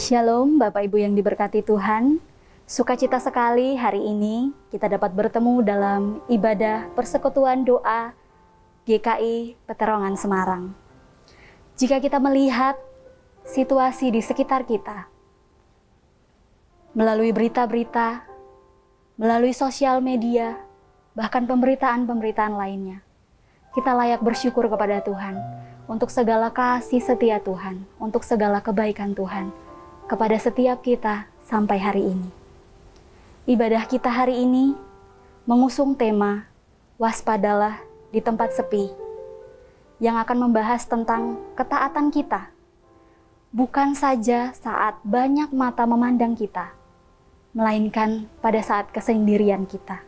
Shalom Bapak Ibu yang diberkati Tuhan. Sukacita sekali hari ini kita dapat bertemu dalam ibadah persekutuan doa GKI Peterongan Semarang. Jika kita melihat situasi di sekitar kita, melalui berita-berita, melalui sosial media, bahkan pemberitaan-pemberitaan lainnya, kita layak bersyukur kepada Tuhan untuk segala kasih setia Tuhan, untuk segala kebaikan Tuhan kepada setiap kita sampai hari ini. Ibadah kita hari ini mengusung tema Waspadalah di tempat sepi, yang akan membahas tentang ketaatan kita, bukan saja saat banyak mata memandang kita, melainkan pada saat kesendirian kita.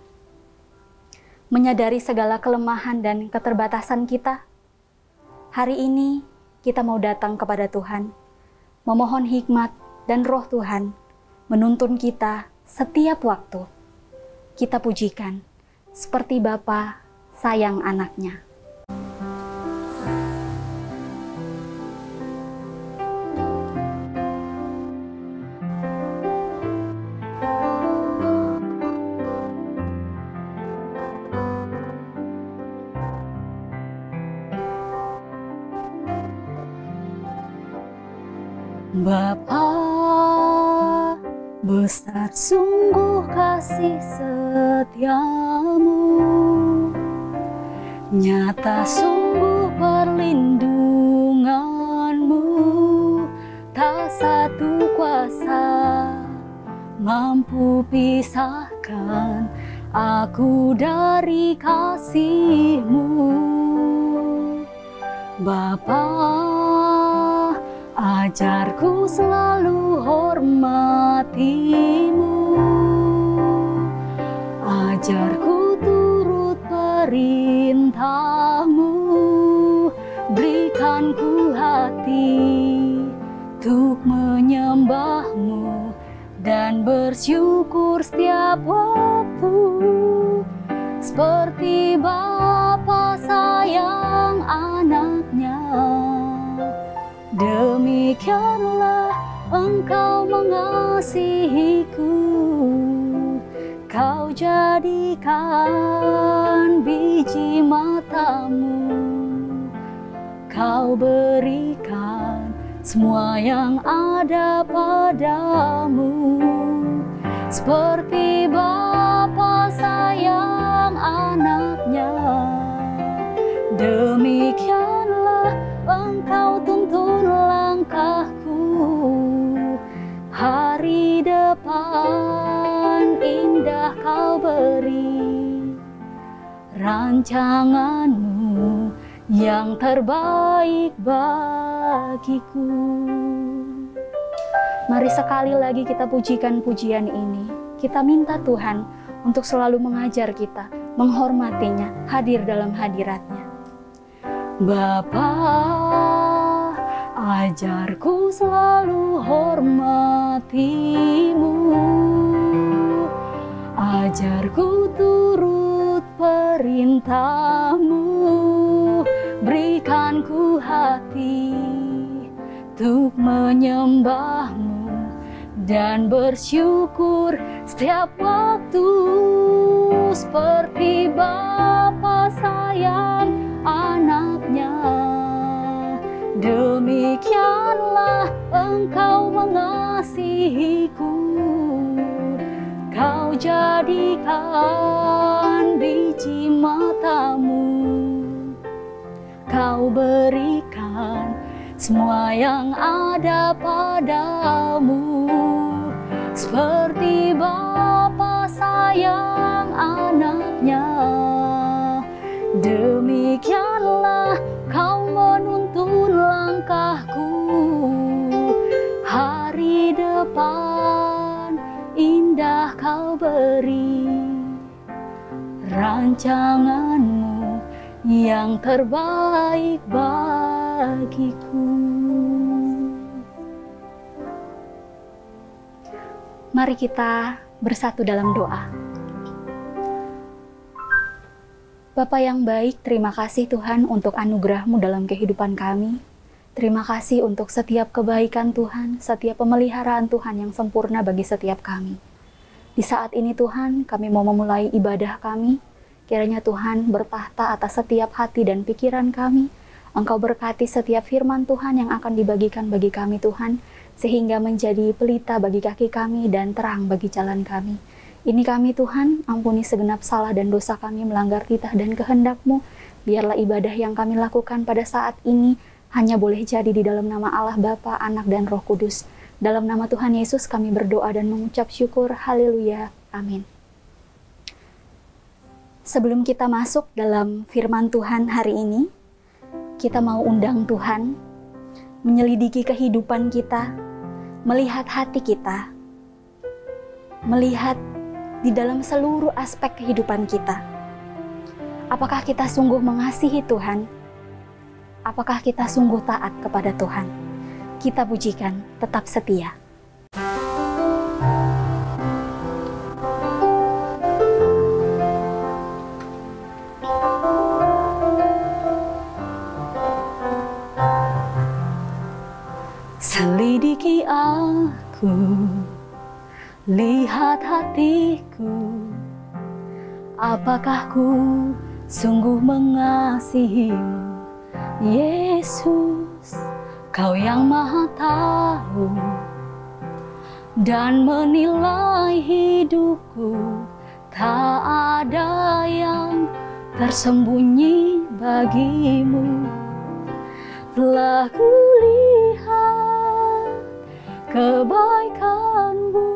Menyadari segala kelemahan dan keterbatasan kita, hari ini kita mau datang kepada Tuhan, memohon hikmat dan Roh Tuhan menuntun kita setiap waktu. Kita pujikan seperti Bapa sayang anaknya. Bapa, besar sungguh kasih setiamu, nyata sungguh perlindunganmu, tak satu kuasa mampu pisahkan aku dari kasih-Mu. Bapa, ajarku selalu hormati-Mu, ajarku turut perintah-Mu, berikan ku hati untuk menyembah-Mu dan bersyukur setiap waktu, seperti Bapa sayang anaknya. Demikianlah Engkau mengasihiku, Kau jadikan biji mata-Mu, Kau berikan semua yang ada padamu, seperti Bapa sayang anaknya. Demikianlah Engkau tuntun langkahku, hari depan indah Kau beri, rancangan-Mu yang terbaik bagiku. Mari sekali lagi kita pujikan pujian ini. Kita minta Tuhan untuk selalu mengajar kita, menghormatinya, hadir dalam hadirat-Nya. Bapa, ajarku selalu hormati-Mu, ajarku turut perintah-Mu, berikan ku hati untuk menyembah-Mu dan bersyukur setiap waktu, seperti Bapa sayang anaknya. Demikianlah Engkau mengasihiku, Kau jadikan biji mata-Mu, Kau berikan semua yang ada padamu, seperti Bapa sayang anaknya. Demikianlah Kau menuntun langkahku, hari depan indah Kau beri, rancangan-Mu yang terbaik bagiku. Mari kita bersatu dalam doa. Bapa yang baik, terima kasih Tuhan untuk anugerah-Mu dalam kehidupan kami. Terima kasih untuk setiap kebaikan Tuhan, setiap pemeliharaan Tuhan yang sempurna bagi setiap kami. Di saat ini Tuhan, kami mau memulai ibadah kami. Kiranya Tuhan bertahta atas setiap hati dan pikiran kami. Engkau berkati setiap firman Tuhan yang akan dibagikan bagi kami Tuhan, sehingga menjadi pelita bagi kaki kami dan terang bagi jalan kami. Ini kami Tuhan, ampuni segenap salah dan dosa kami melanggar titah dan kehendak-Mu. Biarlah ibadah yang kami lakukan pada saat ini hanya boleh jadi di dalam nama Allah Bapa, Anak, dan Roh Kudus. Dalam nama Tuhan Yesus kami berdoa dan mengucap syukur. Haleluya. Amin. Sebelum kita masuk dalam firman Tuhan hari ini, kita mau undang Tuhan menyelidiki kehidupan kita, melihat hati kita, melihat di dalam seluruh aspek kehidupan kita. Apakah kita sungguh mengasihi Tuhan? Apakah kita sungguh taat kepada Tuhan? Kita pujikan, tetap setia. Selidiki aku, lihat hatiku, apakah ku sungguh mengasihimu, Yesus. Kau yang Maha tahu dan menilai hidupku, tak ada yang tersembunyi bagimu. Telah kulihat kebaikan-Mu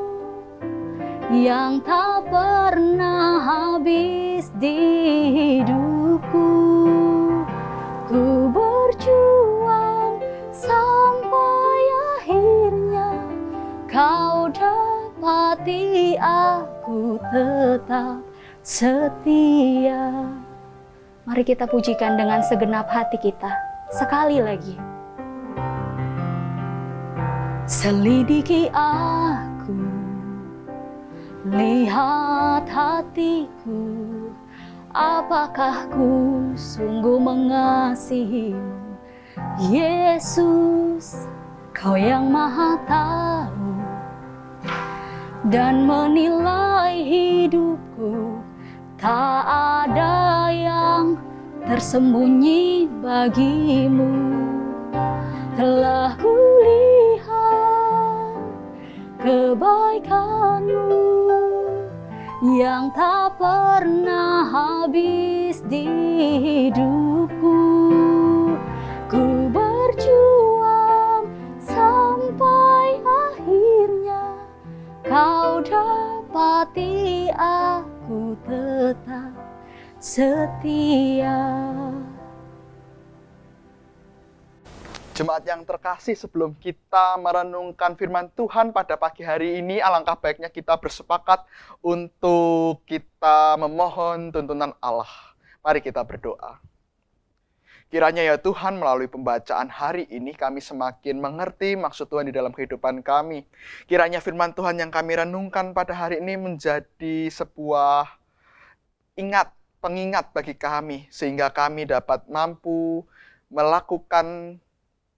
yang tak pernah habis di hidupku. Ku berjuang sampai akhirnya Kau dapati aku tetap setia. Mari kita pujikan dengan segenap hati kita. Sekali lagi. Selidiki aku, lihat hatiku, apakah ku sungguh mengasihimu, Yesus. Kau yang Maha tahu dan menilai hidupku, tak ada yang tersembunyi bagimu. Telah kulihat kebaikan-Mu yang tak pernah habis di hidupku. Ku berjuang sampai akhirnya Kau dapati aku tetap setia. Jemaat yang terkasih, sebelum kita merenungkan firman Tuhan pada pagi hari ini, alangkah baiknya kita bersepakat untuk kita memohon tuntunan Allah. Mari kita berdoa. Kiranya ya Tuhan, melalui pembacaan hari ini kami semakin mengerti maksud Tuhan di dalam kehidupan kami. Kiranya firman Tuhan yang kami renungkan pada hari ini menjadi sebuah pengingat bagi kami, sehingga kami dapat mampu melakukan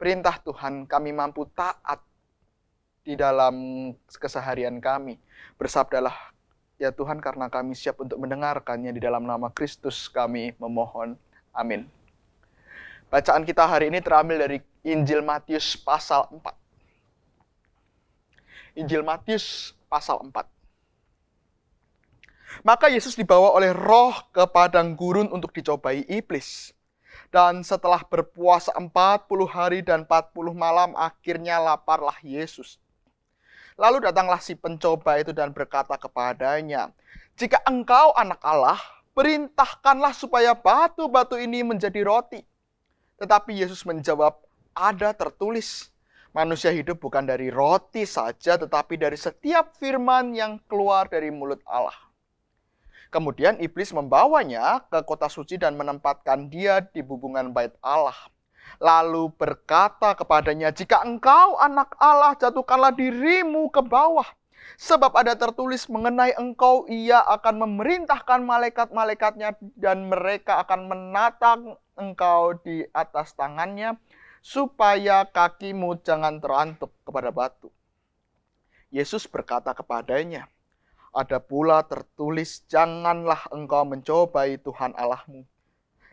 perintah Tuhan, kami mampu taat di dalam keseharian kami. Bersabdalah ya Tuhan, karena kami siap untuk mendengarkannya. Di dalam nama Kristus kami memohon. Amin. Bacaan kita hari ini terambil dari Injil Matius pasal 4. Injil Matius pasal 4. Maka Yesus dibawa oleh Roh ke padang gurun untuk dicobai iblis. Dan setelah berpuasa 40 hari dan 40 malam, akhirnya laparlah Yesus. Lalu datanglah si pencoba itu dan berkata kepadanya, "Jika engkau anak Allah, perintahkanlah supaya batu-batu ini menjadi roti." Tetapi Yesus menjawab, "Ada tertulis, manusia hidup bukan dari roti saja, tetapi dari setiap firman yang keluar dari mulut Allah." Kemudian iblis membawanya ke kota suci dan menempatkan dia di bubungan bait Allah. Lalu berkata kepadanya, "Jika engkau anak Allah, jatuhkanlah dirimu ke bawah. Sebab ada tertulis mengenai engkau, ia akan memerintahkan malaikat-malaikatnya dan mereka akan menatang engkau di atas tangannya, supaya kakimu jangan terantuk kepada batu. Yesus berkata kepadanya, ada pula tertulis, janganlah engkau mencobai Tuhan Allahmu.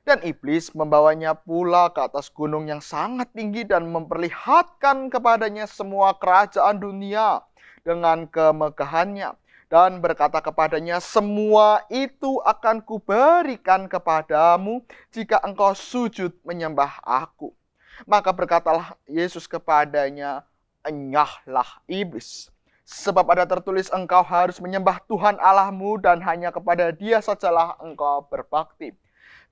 Dan iblis membawanya pula ke atas gunung yang sangat tinggi dan memperlihatkan kepadanya semua kerajaan dunia dengan kemegahannya. Dan berkata kepadanya, semua itu akan kuberikan kepadamu jika engkau sujud menyembah aku. Maka berkatalah Yesus kepadanya, enyahlah iblis. Sebab ada tertulis engkau harus menyembah Tuhan Allahmu dan hanya kepada Dia sajalah engkau berbakti.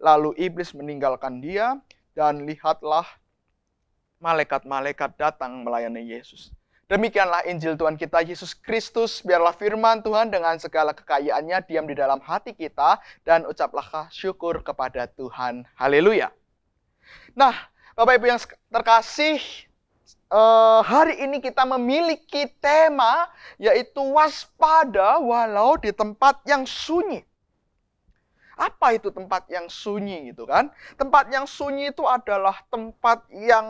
Lalu iblis meninggalkan dia dan lihatlah malaikat-malaikat datang melayani Yesus. Demikianlah Injil Tuhan kita Yesus Kristus. Biarlah firman Tuhan dengan segala kekayaannya diam di dalam hati kita dan ucaplah syukur kepada Tuhan. Haleluya. Nah, Bapak Ibu yang terkasih, hari ini kita memiliki tema yaitu waspada walau di tempat yang sunyi. Apa itu tempat yang sunyi gitu kan? Tempat yang sunyi itu adalah tempat yang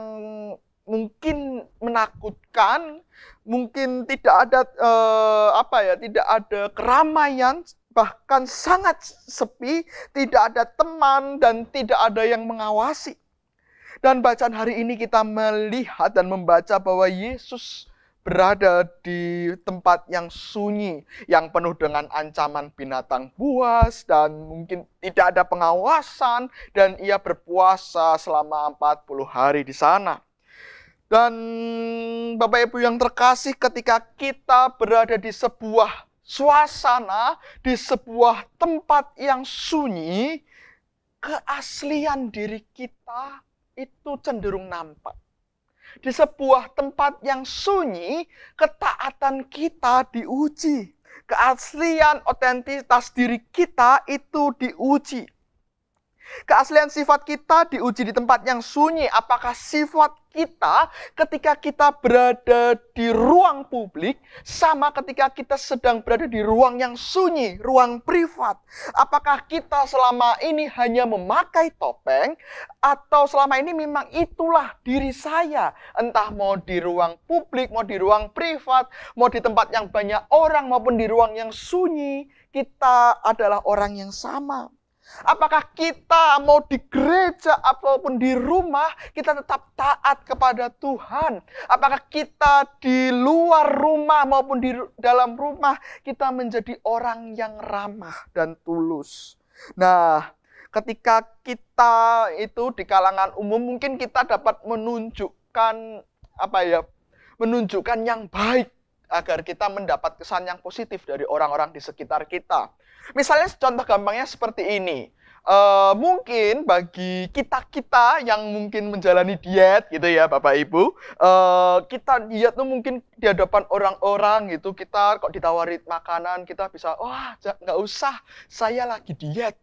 mungkin menakutkan, mungkin tidak ada tidak ada keramaian, bahkan sangat sepi, tidak ada teman dan tidak ada yang mengawasi. Dan bacaan hari ini kita melihat dan membaca bahwa Yesus berada di tempat yang sunyi, yang penuh dengan ancaman binatang buas dan mungkin tidak ada pengawasan, dan ia berpuasa selama 40 hari di sana. Dan Bapak Ibu yang terkasih, ketika kita berada di sebuah suasana, di sebuah tempat yang sunyi, keaslian diri kita itu cenderung nampak. Di sebuah tempat yang sunyi, ketaatan kita diuji. Keaslian, otentitas diri kita itu diuji. Keaslian sifat kita diuji di tempat yang sunyi. Apakah sifat kita ketika kita berada di ruang publik sama ketika kita sedang berada di ruang yang sunyi, ruang privat? Apakah kita selama ini hanya memakai topeng atau selama ini memang itulah diri saya? Entah mau di ruang publik, mau di ruang privat, mau di tempat yang banyak orang maupun di ruang yang sunyi, kita adalah orang yang sama. Apakah kita mau di gereja ataupun di rumah, kita tetap taat kepada Tuhan? Apakah kita di luar rumah maupun di dalam rumah, kita menjadi orang yang ramah dan tulus? Nah, ketika kita itu di kalangan umum, mungkin kita dapat menunjukkan menunjukkan yang baik agar kita mendapat kesan yang positif dari orang-orang di sekitar kita. Misalnya contoh gampangnya seperti ini. Mungkin bagi kita yang mungkin menjalani diet gitu ya Bapak Ibu, kita diet tuh mungkin di hadapan orang-orang gitu, kita kok ditawari makanan, kita bisa, wah nggak usah, saya lagi diet.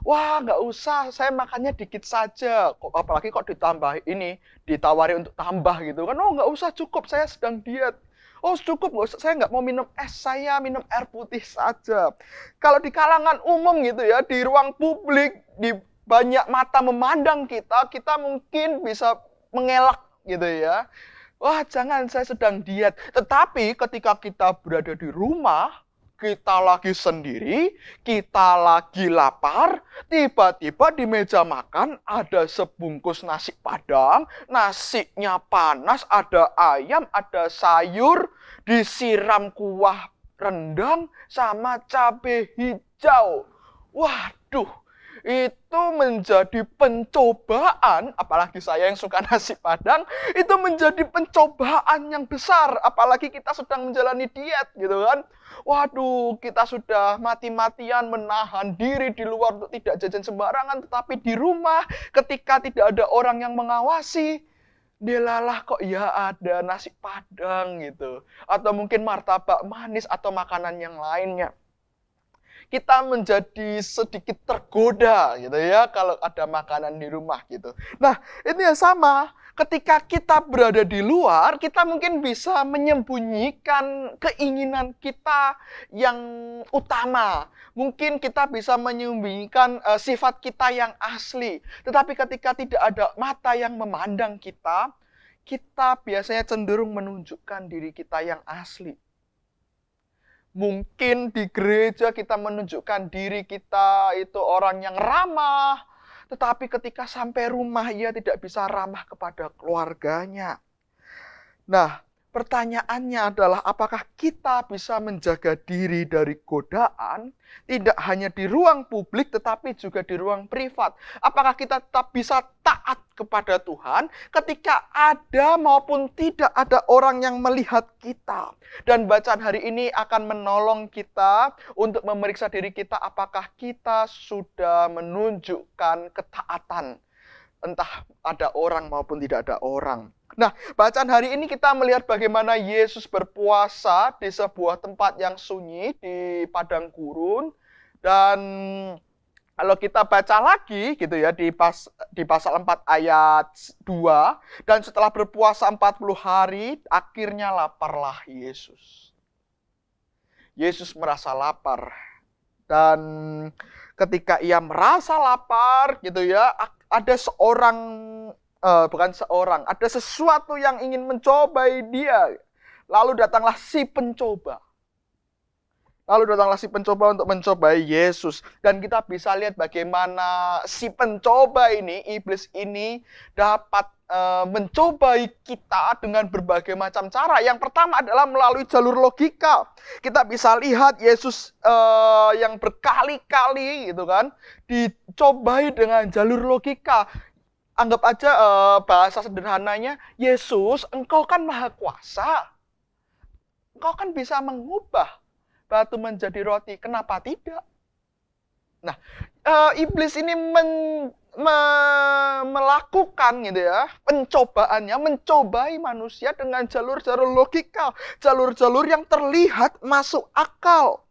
Wah nggak usah, saya makannya dikit saja. Apalagi kok ditawari untuk tambah gitu kan, oh nggak usah, cukup, saya sedang diet. Oh cukup, saya nggak mau minum es, saya minum air putih saja. Kalau di kalangan umum gitu ya, di ruang publik, di banyak mata memandang kita, kita mungkin bisa mengelak gitu ya. Wah jangan, saya sedang diet. Tetapi ketika kita berada di rumah, kita lagi sendiri, kita lagi lapar, tiba-tiba di meja makan ada sebungkus nasi padang, nasinya panas, ada ayam, ada sayur, disiram kuah rendang sama cabai hijau. Waduh, itu menjadi pencobaan, apalagi saya yang suka nasi padang, itu menjadi pencobaan yang besar, apalagi kita sedang menjalani diet gitu kan. Waduh, kita sudah mati-matian menahan diri di luar untuk tidak jajan sembarangan, tetapi di rumah ketika tidak ada orang yang mengawasi, delalah kok ya ada nasi padang gitu, atau mungkin martabak manis atau makanan yang lainnya. kita menjadi sedikit tergoda gitu ya kalau ada makanan di rumah gitu. Nah, ini yang sama. Ketika kita berada di luar, kita mungkin bisa menyembunyikan keinginan kita yang utama. Mungkin kita bisa menyembunyikan sifat kita yang asli. Tetapi ketika tidak ada mata yang memandang kita, kita biasanya cenderung menunjukkan diri kita yang asli. Mungkin di gereja kita menunjukkan diri kita itu orang yang ramah, tetapi ketika sampai rumah ia tidak bisa ramah kepada keluarganya. Nah, pertanyaannya adalah apakah kita bisa menjaga diri dari godaan tidak hanya di ruang publik tetapi juga di ruang privat? Apakah kita tetap bisa taat kepada Tuhan ketika ada maupun tidak ada orang yang melihat kita? Dan bacaan hari ini akan menolong kita untuk memeriksa diri kita apakah kita sudah menunjukkan ketaatan. Entah ada orang maupun tidak ada orang. Nah, bacaan hari ini kita melihat bagaimana Yesus berpuasa di sebuah tempat yang sunyi di padang gurun. Dan kalau kita baca lagi gitu ya di pasal 4 ayat 2, dan setelah berpuasa 40 hari, akhirnya laparlah Yesus. Yesus merasa lapar. Dan ketika ia merasa lapar gitu ya, ada ada sesuatu yang ingin mencobai dia. Lalu datanglah si pencoba. Untuk mencobai Yesus. Dan kita bisa lihat bagaimana si pencoba ini, iblis ini, dapat mencobai kita dengan berbagai macam cara. Yang pertama adalah melalui jalur logika. Kita bisa lihat Yesus yang berkali-kali gitu kan, dicobai dengan jalur logika. Anggap aja bahasa sederhananya, Yesus, engkau kan maha kuasa. Engkau kan bisa mengubah batu menjadi roti, kenapa tidak? Nah, iblis ini melakukan gitu ya, pencobaannya, mencobai manusia dengan jalur-jalur logika, jalur-jalur yang terlihat masuk akal.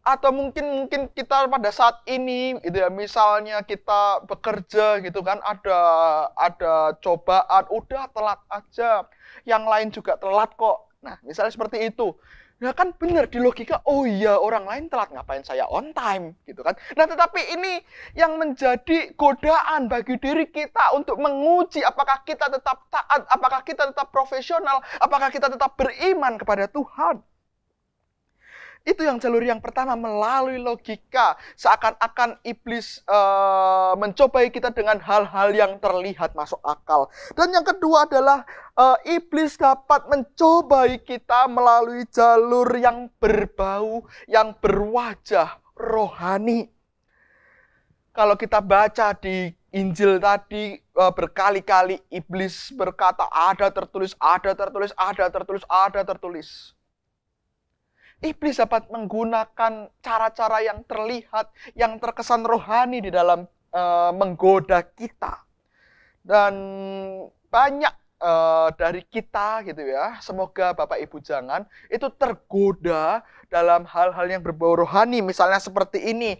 Atau mungkin kita pada saat ini gitu ya, misalnya kita bekerja gitu kan, ada cobaan, udah telat aja, yang lain juga telat kok. Nah, misalnya seperti itu. Ya kan benar di logika, oh iya orang lain telat, ngapain saya on time gitu kan. Nah, tetapi ini yang menjadi godaan bagi diri kita untuk menguji apakah kita tetap taat, apakah kita tetap profesional, apakah kita tetap beriman kepada Tuhan. Itu yang jalur yang pertama, melalui logika. Seakan-akan iblis mencobai kita dengan hal-hal yang terlihat masuk akal. Dan yang kedua adalah iblis dapat mencobai kita melalui jalur yang berbau, yang berwajah rohani. Kalau kita baca di Injil tadi, berkali-kali iblis berkata, ada tertulis, ada tertulis, ada tertulis, ada tertulis. Iblis dapat menggunakan cara-cara yang terlihat, yang terkesan rohani di dalam menggoda kita. Dan banyak dari kita gitu ya, semoga Bapak Ibu jangan itu tergoda dalam hal-hal yang berbau rohani. Misalnya seperti ini,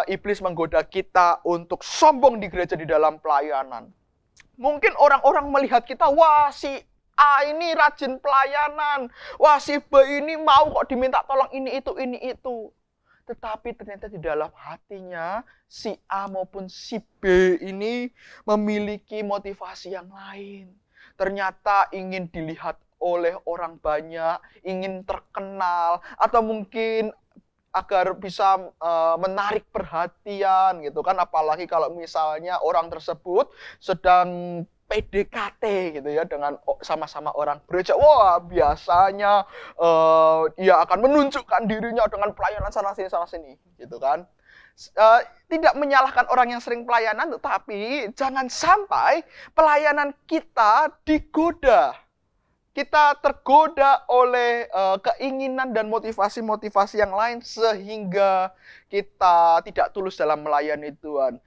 iblis menggoda kita untuk sombong di gereja di dalam pelayanan. Mungkin orang-orang melihat kita, wah si A ini rajin pelayanan. Wah si B ini mau kok diminta tolong ini itu. Tetapi ternyata di dalam hatinya si A maupun si B ini memiliki motivasi yang lain. Ternyata ingin dilihat oleh orang banyak, ingin terkenal, atau mungkin agar bisa menarik perhatian gitu kan. Apalagi kalau misalnya orang tersebut sedang PDKT gitu ya dengan sama-sama orang gereja. Wah, biasanya ia akan menunjukkan dirinya dengan pelayanan sana sini gitu kan. Tidak menyalahkan orang yang sering pelayanan, tetapi jangan sampai pelayanan kita digoda. Kita tergoda oleh keinginan dan motivasi-motivasi yang lain sehingga kita tidak tulus dalam melayani Tuhan.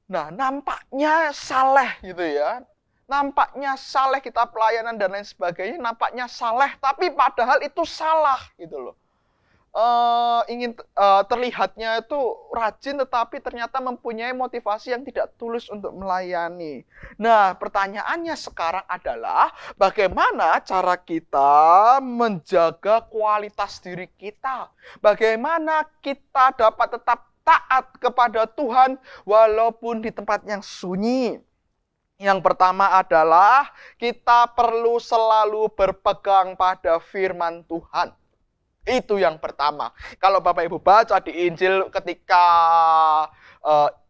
Nah, nampaknya saleh gitu ya. Nampaknya saleh kita pelayanan dan lain sebagainya, nampaknya saleh, tapi padahal itu salah gitu loh. terlihatnya itu rajin, tetapi ternyata mempunyai motivasi yang tidak tulus untuk melayani. Nah, pertanyaannya sekarang adalah bagaimana cara kita menjaga kualitas diri kita? Bagaimana kita dapat tetap taat kepada Tuhan walaupun di tempat yang sunyi? Yang pertama adalah kita perlu selalu berpegang pada firman Tuhan. Itu yang pertama. Kalau Bapak Ibu baca di Injil ketika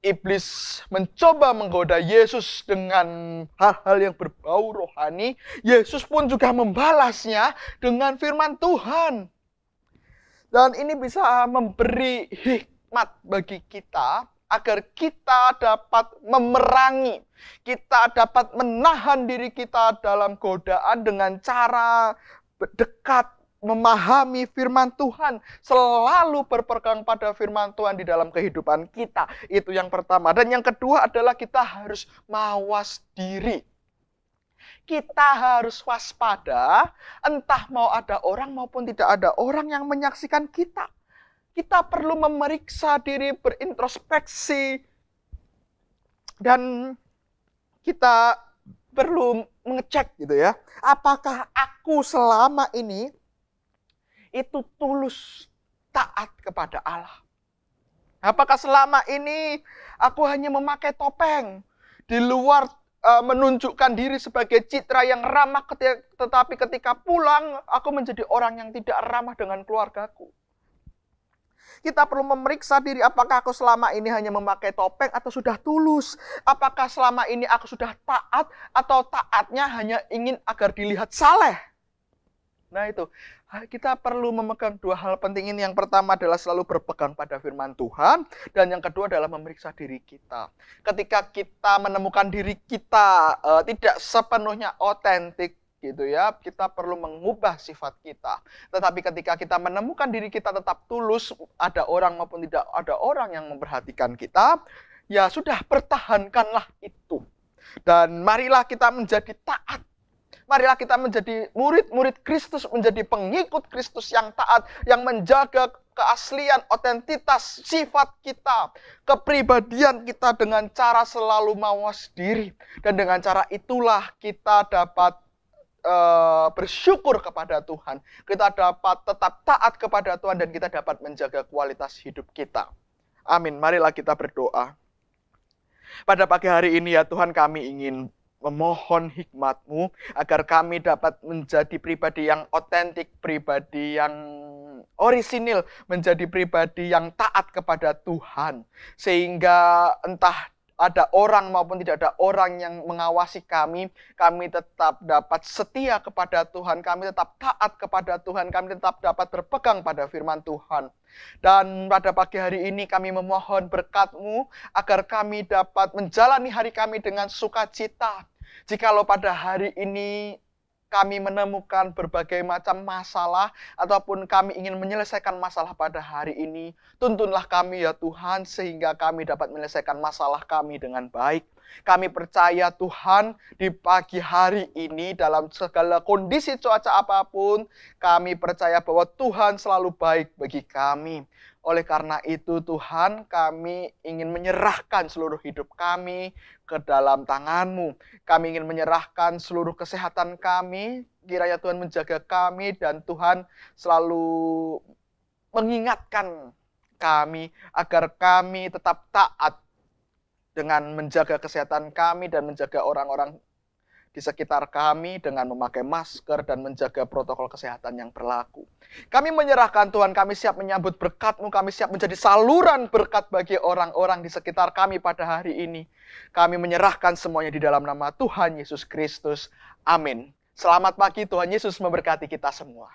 iblis mencoba menggoda Yesus dengan hal-hal yang berbau rohani, Yesus pun juga membalasnya dengan firman Tuhan. Dan ini bisa memberi hikmat bagi kita agar kita dapat memerangi, kita dapat menahan diri kita dalam godaan dengan cara dekat, memahami firman Tuhan, selalu berpegang pada firman Tuhan di dalam kehidupan kita. Itu yang pertama. Dan yang kedua adalah kita harus mawas diri. Kita harus waspada, entah mau ada orang maupun tidak ada orang yang menyaksikan kita. Kita perlu memeriksa diri, berintrospeksi, dan kita perlu mengecek gitu ya. Apakah aku selama ini itu tulus taat kepada Allah? Apakah selama ini aku hanya memakai topeng di luar, menunjukkan diri sebagai citra yang ramah, tetapi ketika pulang aku menjadi orang yang tidak ramah dengan keluargaku? Kita perlu memeriksa diri, apakah aku selama ini hanya memakai topeng atau sudah tulus? Apakah selama ini aku sudah taat atau taatnya hanya ingin agar dilihat saleh? Nah itu, kita perlu memegang dua hal penting ini. Yang pertama adalah selalu berpegang pada firman Tuhan. Dan yang kedua adalah memeriksa diri kita. Ketika kita menemukan diri kita tidak sepenuhnya otentik, gitu ya, kita perlu mengubah sifat kita. Tetapi ketika kita menemukan diri kita tetap tulus, ada orang maupun tidak ada orang yang memperhatikan kita, ya sudah, pertahankanlah itu. Dan marilah kita menjadi taat. Marilah kita menjadi murid-murid Kristus, menjadi pengikut Kristus yang taat, yang menjaga keaslian, otentitas, sifat kita, kepribadian kita dengan cara selalu mawas diri. Dan dengan cara itulah kita dapat bersyukur kepada Tuhan. Kita dapat tetap taat kepada Tuhan dan kita dapat menjaga kualitas hidup kita. Amin. Marilah kita berdoa. Pada pagi hari ini ya Tuhan, kami ingin memohon hikmat-Mu agar kami dapat menjadi pribadi yang otentik, pribadi yang orisinil, menjadi pribadi yang taat kepada Tuhan. Sehingga entah ada orang maupun tidak ada orang yang mengawasi kami tetap dapat setia kepada Tuhan, kami tetap taat kepada Tuhan, kami tetap dapat berpegang pada firman Tuhan. Dan pada pagi hari ini kami memohon berkat-Mu agar kami dapat menjalani hari kami dengan sukacita. Jikalau pada hari ini kami menemukan berbagai macam masalah ataupun kami ingin menyelesaikan masalah pada hari ini, tuntunlah kami ya Tuhan sehingga kami dapat menyelesaikan masalah kami dengan baik. Kami percaya Tuhan di pagi hari ini dalam segala kondisi cuaca apapun, kami percaya bahwa Tuhan selalu baik bagi kami. Oleh karena itu Tuhan, kami ingin menyerahkan seluruh hidup kami ke dalam tangan-Mu. Kami ingin menyerahkan seluruh kesehatan kami, kiranya Tuhan menjaga kami dan Tuhan selalu mengingatkan kami agar kami tetap taat dengan menjaga kesehatan kami dan menjaga orang-orang di sekitar kami dengan memakai masker dan menjaga protokol kesehatan yang berlaku. Kami menyerahkan Tuhan, kami siap menyambut berkat-Mu, kami siap menjadi saluran berkat bagi orang-orang di sekitar kami pada hari ini. Kami menyerahkan semuanya di dalam nama Tuhan Yesus Kristus. Amin. Selamat pagi, Tuhan Yesus memberkati kita semua.